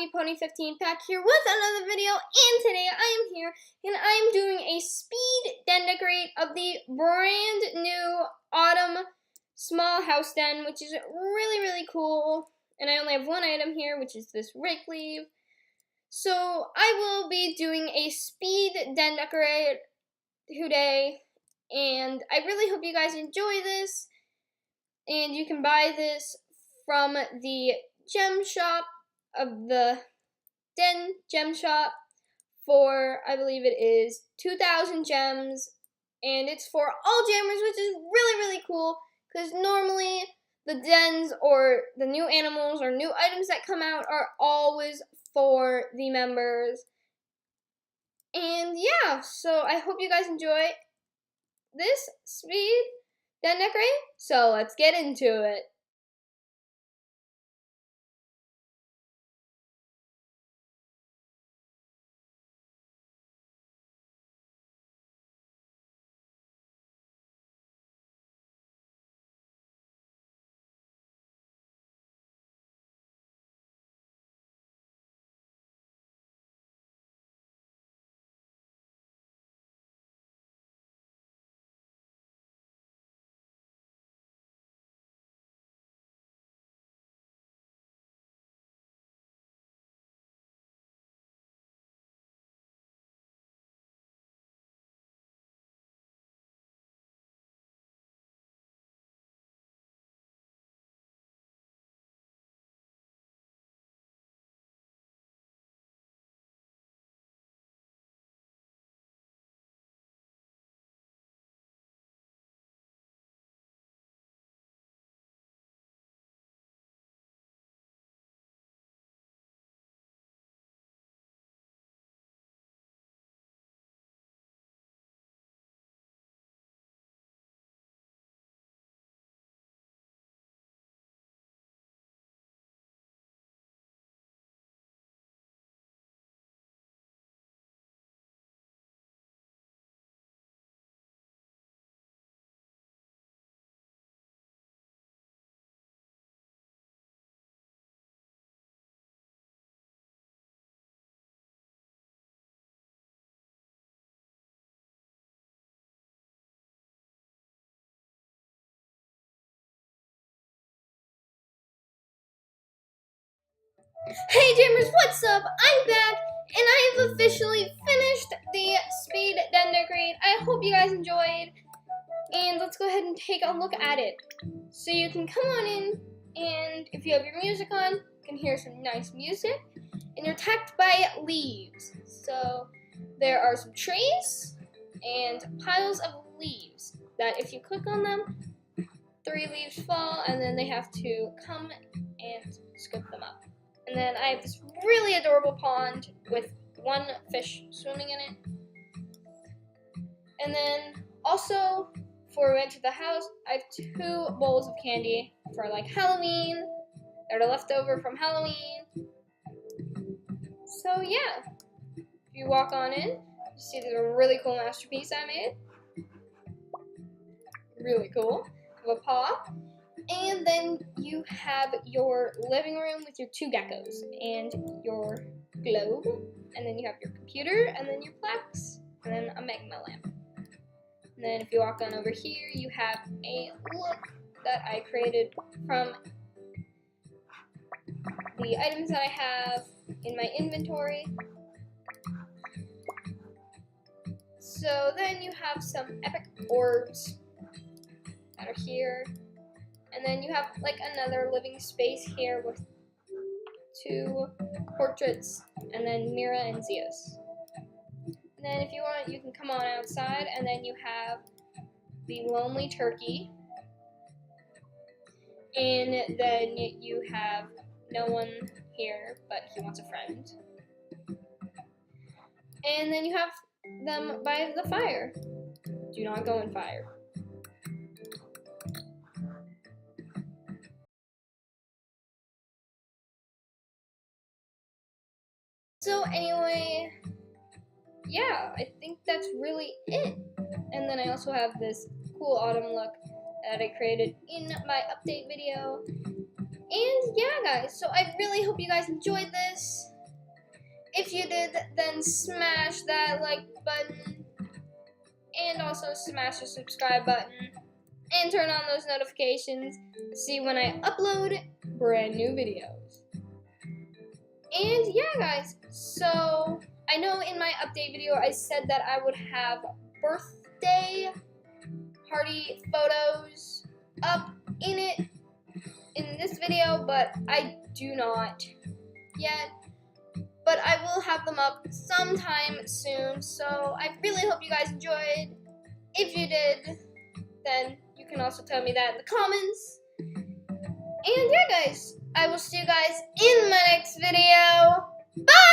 Happy Pony 15 back here with another video, and today I am here and I am doing a speed den decorate of the brand new autumn small house den, which is really cool. And I only have one item here, which is this rake leaf. So I will be doing a speed den decorate today, and I really hope you guys enjoy this. And you can buy this from the gem shop of the Den Gem Shop for, I believe it is 2,000 gems, and it's for all jammers, which is really cool, because normally the dens or the new animals or new items that come out are always for the members. And yeah, so I hope you guys enjoy this speed den decorate, so let's get into it. Hey Jammers, what's up? I'm back, and I have officially finished the speed den decorate. I hope you guys enjoyed, and let's go ahead and take a look at it. So you can come on in, and if you have your music on, you can hear some nice music, and you're attacked by leaves. So there are some trees and piles of leaves that if you click on them, 3 leaves fall, and then they have to come and scoop them up. And then I have this really adorable pond with 1 fish swimming in it. And then also, before we went to the house, I have 2 bowls of candy for like Halloween that are left over from Halloween. So yeah, if you walk on in, you see there's a really cool masterpiece I made. Really cool. Of a paw. And then you have your living room with your 2 geckos and your globe, and then you have your computer, and then your plaques, and then a magma lamp. And then if you walk on over here, you have a look that I created from the items that I have in my inventory. So then you have some epic orbs that are here. And then you have like another living space here with 2 portraits, and then Mira and Zeus. And then if you want, you can come on outside, and then you have the lonely turkey. And then you have no one here, but he wants a friend. And then you have them by the fire. Do not go in fire. So anyway, yeah, I think that's really it. And then I also have this cool autumn look that I created in my update video. And yeah, guys, so I really hope you guys enjoyed this. If you did, then smash that like button. And also smash the subscribe button. And turn on those notifications to see when I upload brand new videos. And yeah, guys, so I know in my update video I said that I would have birthday party photos up in this video, but I do not yet. But I will have them up sometime soon, so I really hope you guys enjoyed. If you did, then you can also tell me that in the comments. And yeah, guys, I will see you guys in my next video. Bye!